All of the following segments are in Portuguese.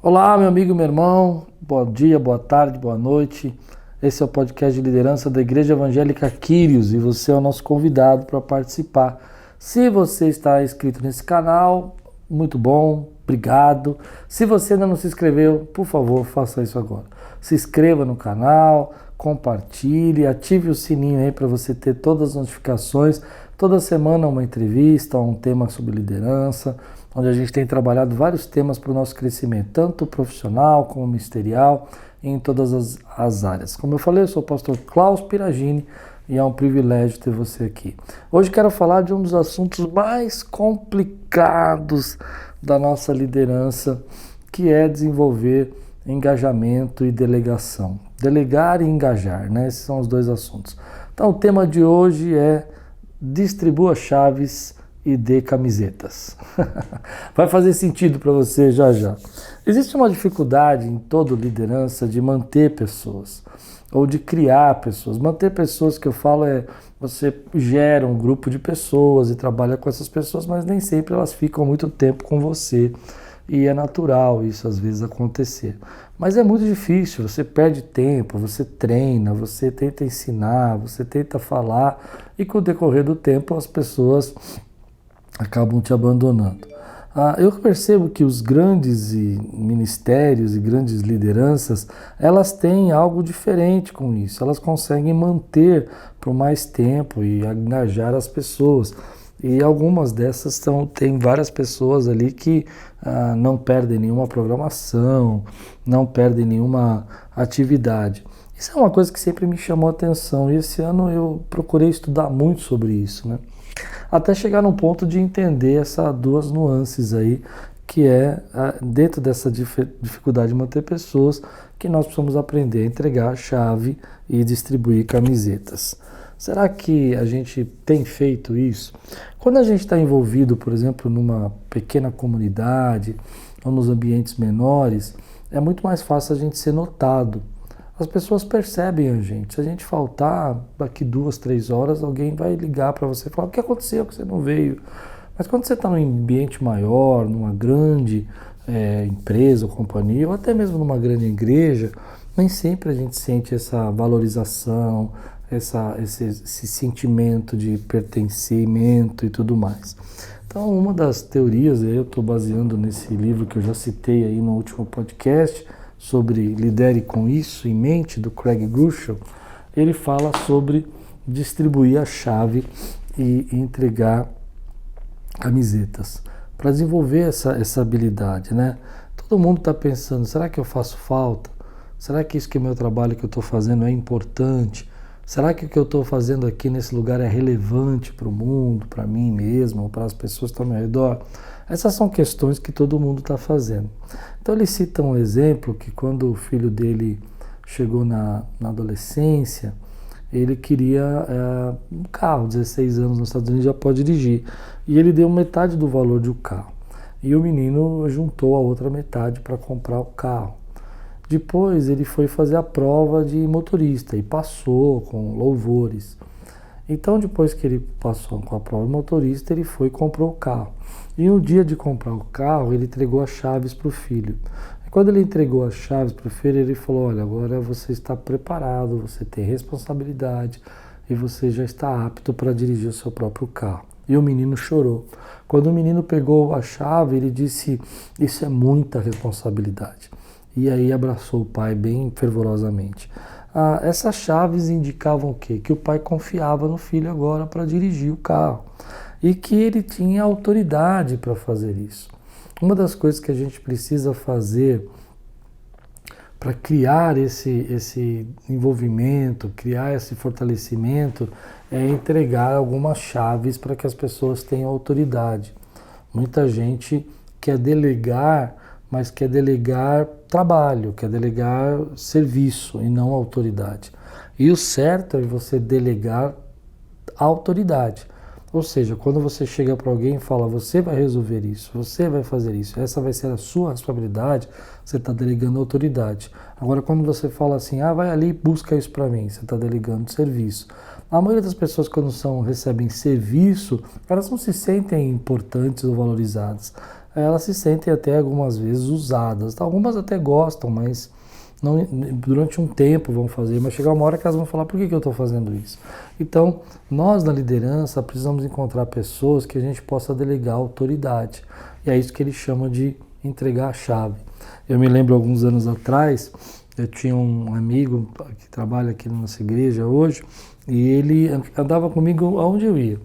Olá, meu amigo e meu irmão, bom dia, boa tarde, boa noite. Esse é o podcast de liderança da Igreja Evangélica Quírios e você é o nosso convidado para participar. Se você está inscrito nesse canal, muito bom, obrigado. Se você ainda não se inscreveu, por favor, faça isso agora. Se inscreva no canal, compartilhe, ative o sininho aí para você ter todas as notificações. Toda semana uma entrevista, um tema sobre liderança, onde a gente tem trabalhado vários temas para o nosso crescimento, tanto profissional como ministerial, em todas as áreas. Como eu falei, eu sou o pastor Klaus Piragini e é um privilégio ter você aqui. Hoje quero falar de um dos assuntos mais complicados da nossa liderança, que é desenvolver engajamento e delegação. Delegar e engajar, né? Esses são os dois assuntos. Então o tema de hoje é distribua chaves e dê camisetas. Vai fazer sentido para você já já. Existe uma dificuldade em toda liderança de manter pessoas ou de criar pessoas. Manter pessoas, que eu falo, você gera um grupo de pessoas e trabalha com essas pessoas, mas nem sempre elas ficam muito tempo com você. E é natural isso às vezes acontecer. Mas é muito difícil, você perde tempo, você treina, você tenta ensinar, você tenta falar e com o decorrer do tempo as pessoas acabam te abandonando. Eu percebo que os grandes ministérios e grandes lideranças, elas têm algo diferente com isso, elas conseguem manter por mais tempo e engajar as pessoas. E algumas dessas tem várias pessoas ali que não perdem nenhuma programação, não perdem nenhuma atividade. Isso é uma coisa que sempre me chamou a atenção e esse ano eu procurei estudar muito sobre isso, né? Até chegar num ponto de entender essas duas nuances aí, que é dentro dessa dificuldade de manter pessoas, que nós precisamos aprender a entregar a chave e distribuir camisetas. Será que a gente tem feito isso? Quando a gente está envolvido, por exemplo, numa pequena comunidade ou nos ambientes menores, é muito mais fácil a gente ser notado. As pessoas percebem a gente. Se a gente faltar daqui 2, 3 horas, alguém vai ligar para você e falar: o que aconteceu que você não veio? Mas quando você está num ambiente maior, numa grande empresa ou companhia, ou até mesmo numa grande igreja, nem sempre a gente sente essa valorização, esse sentimento de pertencimento e tudo mais. Então, uma das teorias, eu estou baseando nesse livro que eu já citei aí no último podcast, sobre Lidere com Isso em Mente, do Craig Groeschel, ele fala sobre distribuir a chave e entregar camisetas, para desenvolver essa habilidade, né? Todo mundo está pensando, será que eu faço falta? Será que isso que é meu trabalho que eu estou fazendo é importante? Será que o que eu estou fazendo aqui nesse lugar é relevante para o mundo, para mim mesmo, para as pessoas que estão ao meu redor? Essas são questões que todo mundo está fazendo. Então ele cita um exemplo que quando o filho dele chegou na adolescência, ele queria um carro, 16 anos nos Estados Unidos, já pode dirigir. E ele deu metade do valor de um carro. E o menino juntou a outra metade para comprar o carro. Depois ele foi fazer a prova de motorista e passou com louvores. Então depois que ele passou com a prova de motorista, ele foi e comprou o carro. E no dia de comprar o carro, ele entregou as chaves para o filho. E quando ele entregou as chaves para o filho, ele falou: olha, agora você está preparado, você tem responsabilidade e você já está apto para dirigir o seu próprio carro. E o menino chorou. Quando o menino pegou a chave, ele disse: isso é muita responsabilidade. E aí abraçou o pai bem fervorosamente. Essas chaves indicavam o quê? Que o pai confiava no filho agora para dirigir o carro e que ele tinha autoridade para fazer isso. Uma das coisas que a gente precisa fazer para criar esse envolvimento, criar esse fortalecimento, é entregar algumas chaves para que as pessoas tenham autoridade. Muita gente quer delegar, mas quer delegar trabalho, quer delegar serviço e não autoridade. E o certo é você delegar autoridade. Ou seja, quando você chega para alguém e fala: você vai resolver isso, você vai fazer isso, essa vai ser a sua responsabilidade, você está delegando autoridade. Agora, quando você fala assim: vai ali e busca isso para mim, você está delegando serviço. A maioria das pessoas, quando recebem serviço, elas não se sentem importantes ou valorizadas. elas se sentem até algumas vezes usadas. Algumas até gostam, mas não, durante um tempo vão fazer, mas chegar uma hora que elas vão falar, por que eu estou fazendo isso? Então, nós na liderança precisamos encontrar pessoas que a gente possa delegar autoridade. E é isso que ele chama de entregar a chave. Eu me lembro alguns anos atrás, eu tinha um amigo que trabalha aqui na nossa igreja hoje, e ele andava comigo aonde eu ia.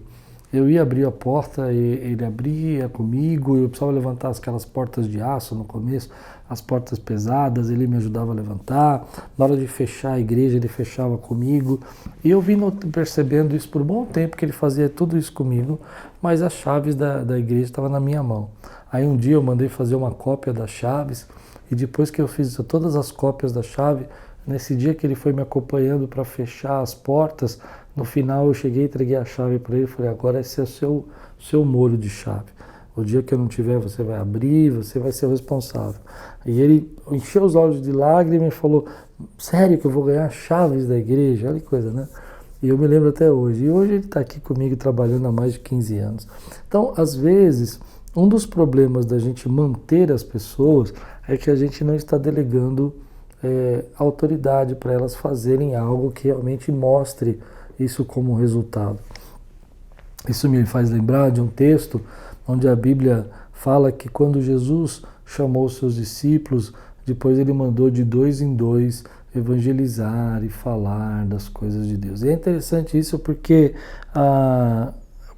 Eu ia abrir a porta, ele abria comigo, eu precisava levantar aquelas portas de aço no começo, as portas pesadas, ele me ajudava a levantar. Na hora de fechar a igreja, ele fechava comigo. E eu vim percebendo isso por um bom tempo, que ele fazia tudo isso comigo, mas as chaves da igreja estavam na minha mão. Aí um dia eu mandei fazer uma cópia das chaves, e depois que eu fiz todas as cópias da chave, nesse dia que ele foi me acompanhando para fechar as portas, no final eu cheguei e entreguei a chave para ele e falei, agora esse é o seu molho de chave. O dia que eu não tiver, você vai abrir, você vai ser o responsável. E ele encheu os olhos de lágrimas e falou, sério que eu vou ganhar chaves da igreja? Olha que coisa, né? E eu me lembro até hoje. E hoje ele está aqui comigo trabalhando há mais de 15 anos. Então, às vezes, um dos problemas da gente manter as pessoas é que a gente não está delegando autoridade para elas fazerem algo que realmente mostre isso como resultado. Isso me faz lembrar de um texto onde a Bíblia fala que quando Jesus chamou os seus discípulos, depois ele mandou de 2 em 2 evangelizar e falar das coisas de Deus. E é interessante isso porque,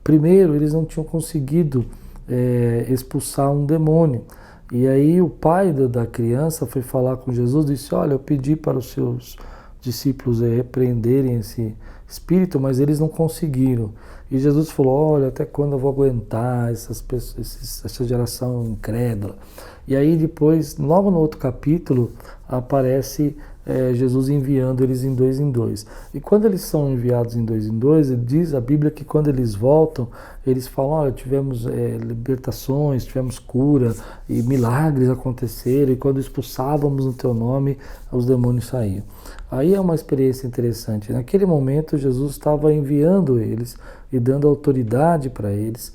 primeiro, eles não tinham conseguido expulsar um demônio. E aí o pai da criança foi falar com Jesus e disse, olha, eu pedi para os seus discípulos repreenderem esse espírito, mas eles não conseguiram. E Jesus falou, olha, até quando eu vou aguentar essa geração incrédula? E aí depois, logo no outro capítulo, aparece Jesus enviando eles em 2 em 2. E quando eles são enviados em 2 em 2, diz a Bíblia que quando eles voltam, eles falam, olha, tivemos libertações, tivemos cura, e milagres aconteceram, e quando expulsávamos no teu nome, os demônios saíam. Aí é uma experiência interessante. Naquele momento, Jesus estava enviando eles e dando autoridade para eles,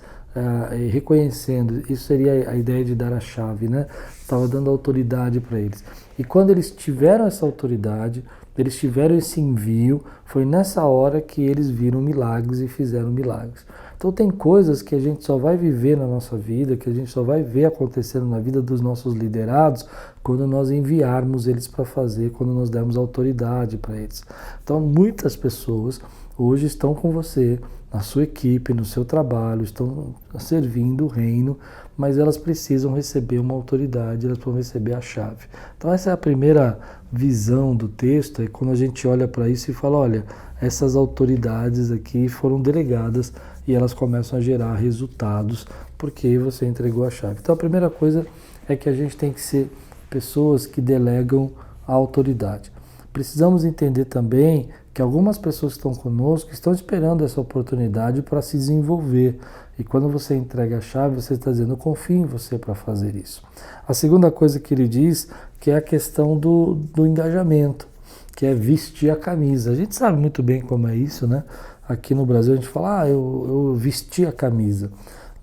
reconhecendo, isso seria a ideia de dar a chave, né? Estava dando autoridade para eles. E quando eles tiveram essa autoridade, eles tiveram esse envio, foi nessa hora que eles viram milagres e fizeram milagres. Então tem coisas que a gente só vai viver na nossa vida, que a gente só vai ver acontecendo na vida dos nossos liderados, quando nós enviarmos eles para fazer, quando nós dermos autoridade para eles. Então muitas pessoas hoje estão com você, na sua equipe, no seu trabalho, estão servindo o reino, mas elas precisam receber uma autoridade, elas precisam receber a chave. Então essa é a primeira visão do texto, é quando a gente olha para isso e fala, olha, essas autoridades aqui foram delegadas e elas começam a gerar resultados porque você entregou a chave. Então a primeira coisa é que a gente tem que ser pessoas que delegam a autoridade. Precisamos entender também que algumas pessoas que estão conosco estão esperando essa oportunidade para se desenvolver. E quando você entrega a chave, você está dizendo, eu confio em você para fazer isso. A segunda coisa que ele diz, que é a questão do engajamento, que é vestir a camisa. A gente sabe muito bem como é isso, né? Aqui no Brasil a gente fala, eu vesti a camisa.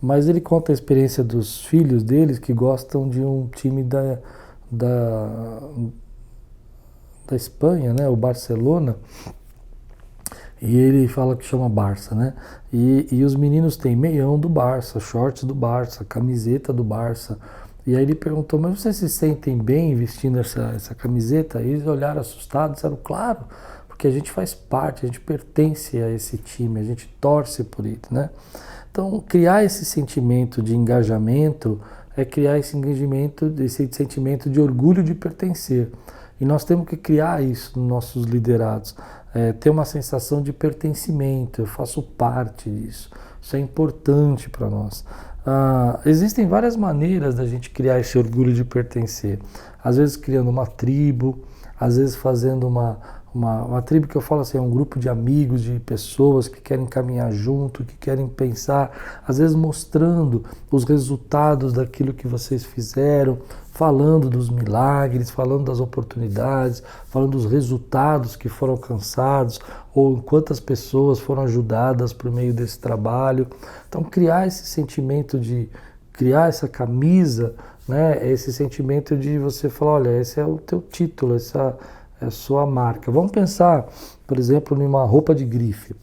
Mas ele conta a experiência dos filhos deles que gostam de um time da Espanha, né? O Barcelona. E ele fala que chama Barça, né? E os meninos têm meião do Barça, shorts do Barça, camiseta do Barça. E aí ele perguntou, mas vocês se sentem bem vestindo essa camiseta? E eles olharam assustados, disseram, claro, porque a gente faz parte, a gente pertence a esse time, a gente torce por ele, né? Então, criar esse sentimento de engajamento é criar esse engajamento, esse sentimento de orgulho de pertencer. E nós temos que criar isso nos nossos liderados. Ter uma sensação de pertencimento, eu faço parte disso. Isso é importante para nós. Existem várias maneiras da gente criar esse orgulho de pertencer. Às vezes criando uma tribo, às vezes fazendo uma tribo que eu falo assim, é um grupo de amigos, de pessoas que querem caminhar junto, que querem pensar, às vezes mostrando os resultados daquilo que vocês fizeram, falando dos milagres, falando das oportunidades, falando dos resultados que foram alcançados, ou quantas pessoas foram ajudadas por meio desse trabalho. Então, criar esse sentimento de criar essa camisa, né, esse sentimento de você falar, olha, esse é o teu título, essa é a sua marca. Vamos pensar, por exemplo, numa roupa de grife.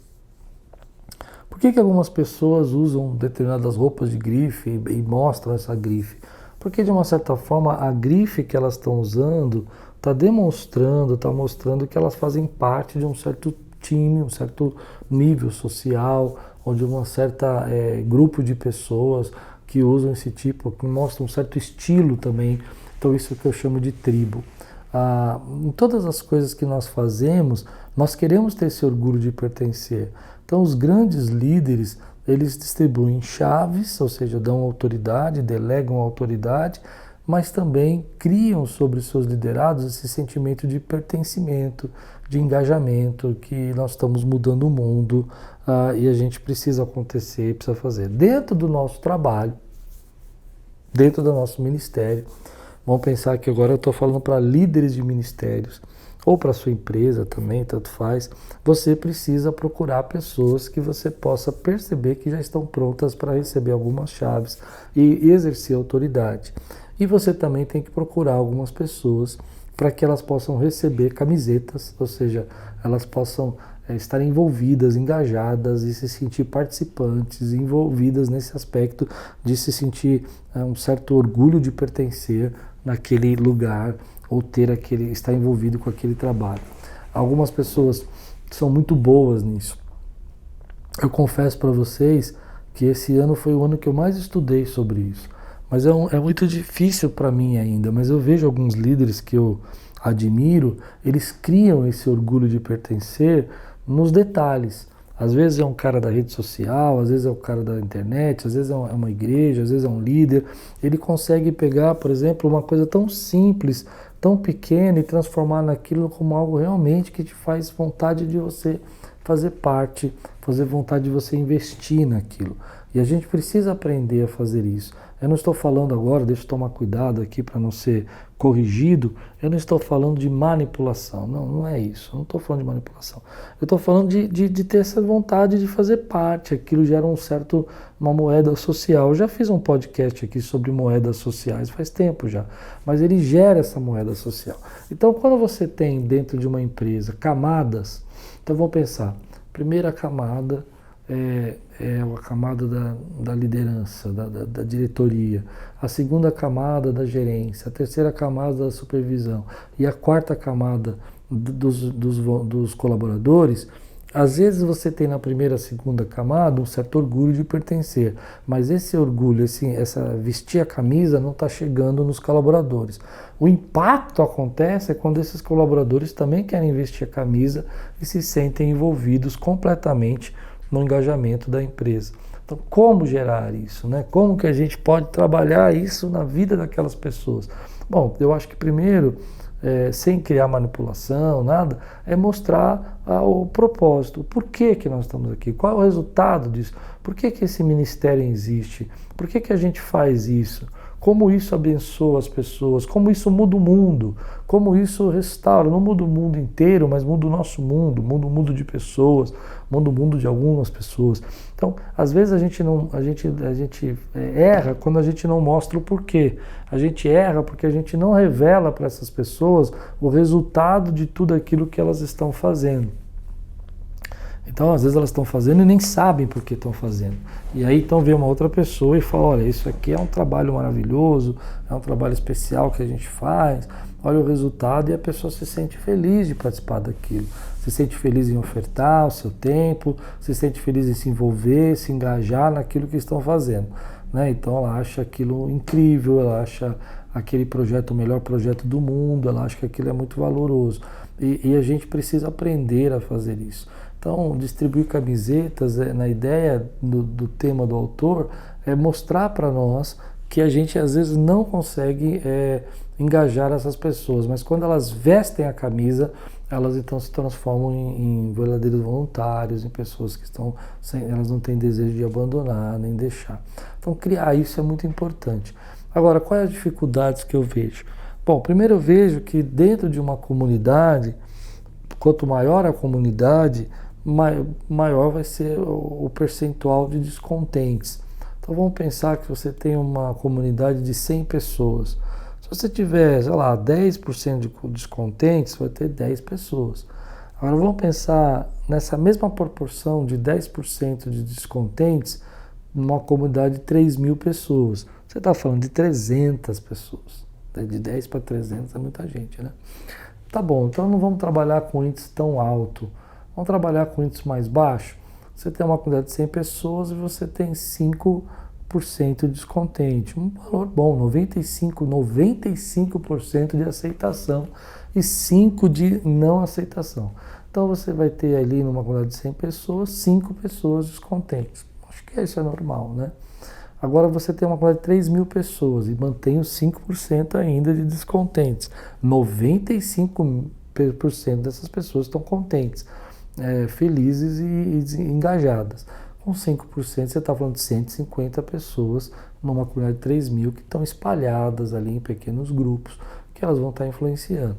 Por que algumas pessoas usam determinadas roupas de grife e mostram essa grife? Porque, de uma certa forma, a grife que elas estão usando está demonstrando, está mostrando que elas fazem parte de um certo time, um certo nível social, onde um certo grupo de pessoas que usam esse tipo, que mostram um certo estilo também. Então, isso é o que eu chamo de tribo. Em todas as coisas que nós fazemos, nós queremos ter esse orgulho de pertencer. Então, os grandes líderes, eles distribuem chaves, ou seja, dão autoridade, delegam autoridade, mas também criam sobre os seus liderados esse sentimento de pertencimento, de engajamento, que nós estamos mudando o mundo e a gente precisa acontecer, precisa fazer. Dentro do nosso trabalho, dentro do nosso ministério, vamos pensar que agora eu estou falando para líderes de ministérios, ou para a sua empresa também, tanto faz, você precisa procurar pessoas que você possa perceber que já estão prontas para receber algumas chaves e exercer autoridade. E você também tem que procurar algumas pessoas para que elas possam receber camisetas, ou seja, elas possam estar envolvidas, engajadas e se sentir participantes, envolvidas nesse aspecto de se sentir um certo orgulho de pertencer naquele lugar ou estar envolvido com aquele trabalho. Algumas pessoas são muito boas nisso. Eu confesso para vocês que esse ano foi o ano que eu mais estudei sobre isso. Mas é muito difícil para mim ainda, mas eu vejo alguns líderes que eu admiro, eles criam esse orgulho de pertencer nos detalhes. Às vezes é um cara da rede social, às vezes é um cara da internet, às vezes é uma igreja, às vezes é um líder. Ele consegue pegar, por exemplo, uma coisa tão simples, tão pequena e transformar naquilo como algo realmente que te faz vontade de você fazer parte, fazer vontade de você investir naquilo. E a gente precisa aprender a fazer isso. Eu não estou falando agora, deixa eu tomar cuidado aqui para não ser corrigido, eu não estou falando de manipulação, não é isso, eu não estou falando de manipulação. Eu estou falando de ter essa vontade de fazer parte, aquilo gera uma moeda social. Eu já fiz um podcast aqui sobre moedas sociais, faz tempo já, mas ele gera essa moeda social. Então, quando você tem dentro de uma empresa camadas, então vamos pensar, primeira camada é a camada da liderança, da diretoria, a segunda camada da gerência, a terceira camada da supervisão e a quarta camada dos colaboradores. Às vezes você tem na primeira, segunda camada um certo orgulho de pertencer, mas esse orgulho, essa vestir a camisa não está chegando nos colaboradores. O impacto acontece quando esses colaboradores também querem vestir a camisa e se sentem envolvidos completamente no engajamento da empresa. Então, como gerar isso, né? Como que a gente pode trabalhar isso na vida daquelas pessoas? Bom, eu acho que primeiro, sem criar manipulação, nada, é mostrar o propósito, o porquê que nós estamos aqui, qual é o resultado disso, por que esse ministério existe, por que a gente faz isso, como isso abençoa as pessoas, como isso muda o mundo, como isso restaura, não muda o mundo inteiro, mas muda o nosso mundo, muda o mundo de pessoas, muda o mundo de algumas pessoas. Então, às vezes a gente erra quando a gente não mostra o porquê. A gente erra porque a gente não revela para essas pessoas o resultado de tudo aquilo que elas estão fazendo. Então, às vezes elas estão fazendo e nem sabem por que estão fazendo. E aí, então, vem uma outra pessoa e fala, olha, isso aqui é um trabalho maravilhoso, é um trabalho especial que a gente faz, olha o resultado, e a pessoa se sente feliz de participar daquilo. Se sente feliz em ofertar o seu tempo, se sente feliz em se envolver, se engajar naquilo que estão fazendo, né? Então, ela acha aquilo incrível, ela acha aquele projeto o melhor projeto do mundo, ela acha que aquilo é muito valoroso. E a gente precisa aprender a fazer isso. Então, distribuir camisetas, na ideia do tema do autor, é mostrar para nós que a gente às vezes não consegue engajar essas pessoas, mas quando elas vestem a camisa, elas então se transformam em verdadeiros voluntários, em pessoas que elas não têm desejo de abandonar, nem deixar. Então, criar isso é muito importante. Agora, quais as dificuldades que eu vejo? Bom, primeiro eu vejo que dentro de uma comunidade, quanto maior a comunidade, maior vai ser o percentual de descontentes. Então vamos pensar que você tem uma comunidade de 100 pessoas. Se você tiver, sei lá, 10% de descontentes, vai ter 10 pessoas. Agora vamos pensar nessa mesma proporção de 10% de descontentes numa comunidade de 3.000 pessoas. Você está falando de 300 pessoas. De 10 para 300 é muita gente, né? Tá bom, então não vamos trabalhar com índice tão alto. Vamos trabalhar com índice mais baixo. Você tem uma comunidade de 100 pessoas e você tem 5% de descontente. Um valor bom, 95% de aceitação e 5% de não aceitação. Então você vai ter ali numa comunidade de 100 pessoas, 5 pessoas descontentes. Acho que isso é normal, né? Agora você tem uma comunidade de 3.000 pessoas e mantém os 5% ainda de descontentes. 95% dessas pessoas estão contentes, felizes e engajadas. Com 5% você está falando de 150 pessoas numa comunidade de 3.000 que estão espalhadas ali em pequenos grupos que elas vão estar influenciando.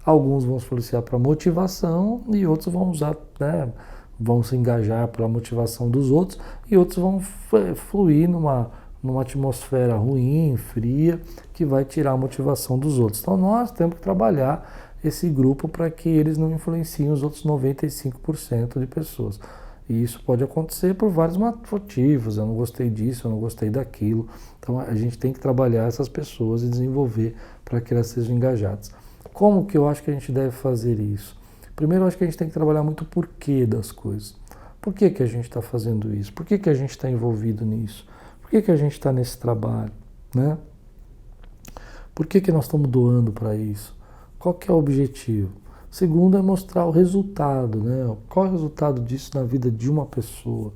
Alguns vão influenciar para motivação e outros vão usar, né, vão se engajar pela motivação dos outros e outros vão fluir numa atmosfera ruim, fria, que vai tirar a motivação dos outros. Então nós temos que trabalhar esse grupo para que eles não influenciem os outros 95% de pessoas. E isso pode acontecer por vários motivos. Eu não gostei disso, eu não gostei daquilo. Então a gente tem que trabalhar essas pessoas e desenvolver para que elas sejam engajadas. Como que eu acho que a gente deve fazer isso? Primeiro, eu acho que a gente tem que trabalhar muito o porquê das coisas. Por que que a gente está fazendo isso? Por que que a gente está envolvido nisso? Por que que a gente está nesse trabalho, né? Por que que nós estamos doando para isso? Qual que é o objetivo? Segundo é mostrar o resultado, né? Qual é o resultado disso na vida de uma pessoa?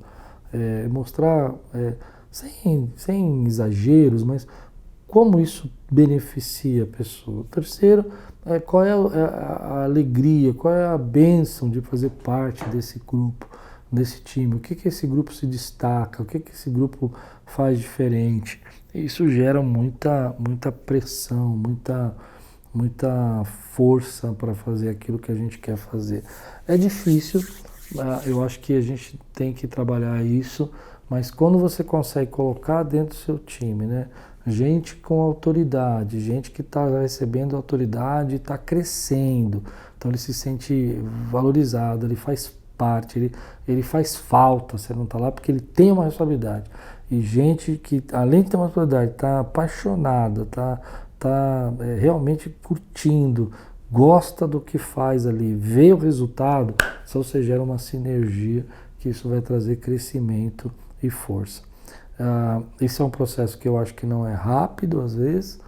Mostrar, sem exageros, mas como isso beneficia a pessoa. Terceiro, qual é a alegria, qual é a bênção de fazer parte desse grupo, desse time? O que que esse grupo se destaca? O que que esse grupo faz diferente? Isso gera muita pressão, muita força para fazer aquilo que a gente quer fazer. É difícil, eu acho que a gente tem que trabalhar isso, mas quando você consegue colocar dentro do seu time, né, gente com autoridade, gente que está recebendo autoridade e está crescendo, então ele se sente valorizado, ele faz parte, ele faz falta, você não está lá porque ele tem uma responsabilidade. E gente que, além de ter uma responsabilidade, está apaixonada, está realmente curtindo, gosta do que faz ali, vê o resultado, só você gera uma sinergia que isso vai trazer crescimento e força. Esse é um processo que eu acho que não é rápido às vezes,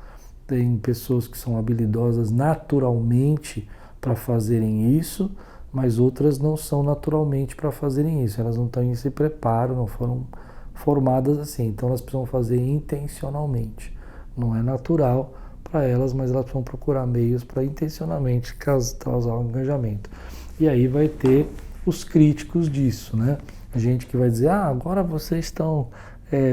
tem pessoas que são habilidosas naturalmente para fazerem isso, mas outras não são naturalmente para fazerem isso, elas não têm esse preparo, não foram formadas assim, então elas precisam fazer intencionalmente, não é natural para elas, mas elas vão procurar meios para intencionalmente causar um engajamento. E aí vai ter os críticos disso, né? Gente que vai dizer, agora vocês estão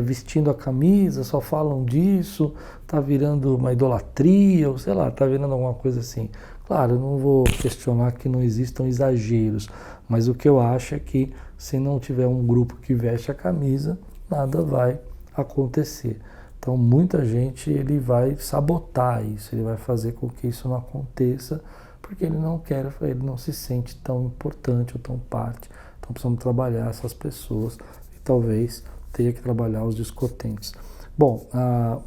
vestindo a camisa, só falam disso, tá virando uma idolatria, ou sei lá, tá virando alguma coisa assim. Claro, eu não vou questionar que não existam exageros, mas o que eu acho é que se não tiver um grupo que veste a camisa, nada vai acontecer. Então, muita gente ele vai sabotar isso, ele vai fazer com que isso não aconteça, porque ele não quer, ele não se sente tão importante ou tão parte. Então, precisamos trabalhar essas pessoas e talvez tenha que trabalhar os descontentes. Bom,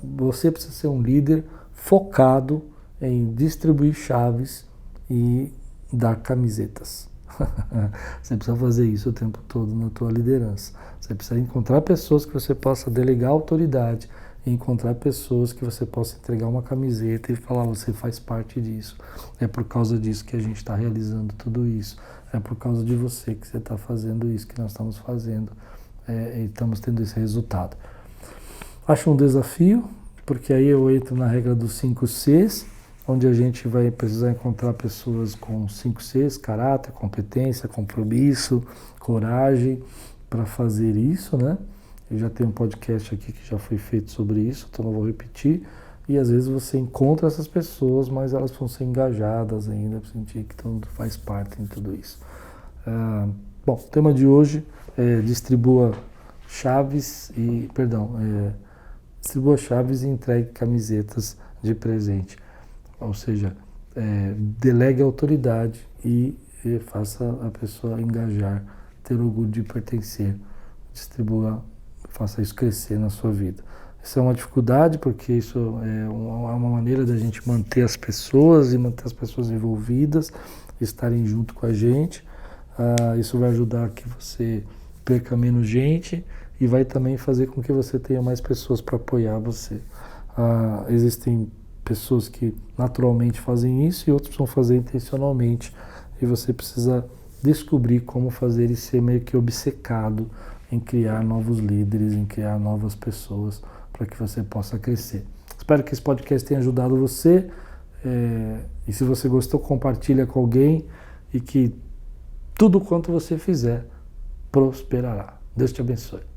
você precisa ser um líder focado em distribuir chaves e dar camisetas. Você precisa fazer isso o tempo todo na tua liderança. Você precisa encontrar pessoas que você possa delegar autoridade, e encontrar pessoas que você possa entregar uma camiseta e falar, você faz parte disso. É por causa disso que a gente está realizando tudo isso. É por causa de você que você está fazendo isso que nós estamos fazendo e estamos tendo esse resultado. Acho um desafio, porque aí eu entro na regra dos 5 Cs, onde a gente vai precisar encontrar pessoas com 5 Cs, caráter, competência, compromisso, coragem, para fazer isso, né? Eu já tenho um podcast aqui que já foi feito sobre isso, então não vou repetir. E às vezes você encontra essas pessoas, mas elas vão ser engajadas ainda, para sentir que todo faz parte em tudo isso. Bom, o tema de hoje é distribua distribua chaves e entregue camisetas de presente. Ou seja, delegue a autoridade e faça a pessoa engajar, ter orgulho de pertencer, distribua, faça isso crescer na sua vida. Isso é uma dificuldade porque isso é uma maneira da gente manter as pessoas e manter as pessoas envolvidas, estarem junto com a gente. Isso vai ajudar que você perca menos gente e vai também fazer com que você tenha mais pessoas para apoiar você. Existem pessoas que naturalmente fazem isso e outros vão fazer intencionalmente. E você precisa descobrir como fazer e ser meio que obcecado em criar novos líderes, em criar novas pessoas para que você possa crescer. Espero que esse podcast tenha ajudado você. E se você gostou, compartilha com alguém e que tudo quanto você fizer prosperará. Deus te abençoe.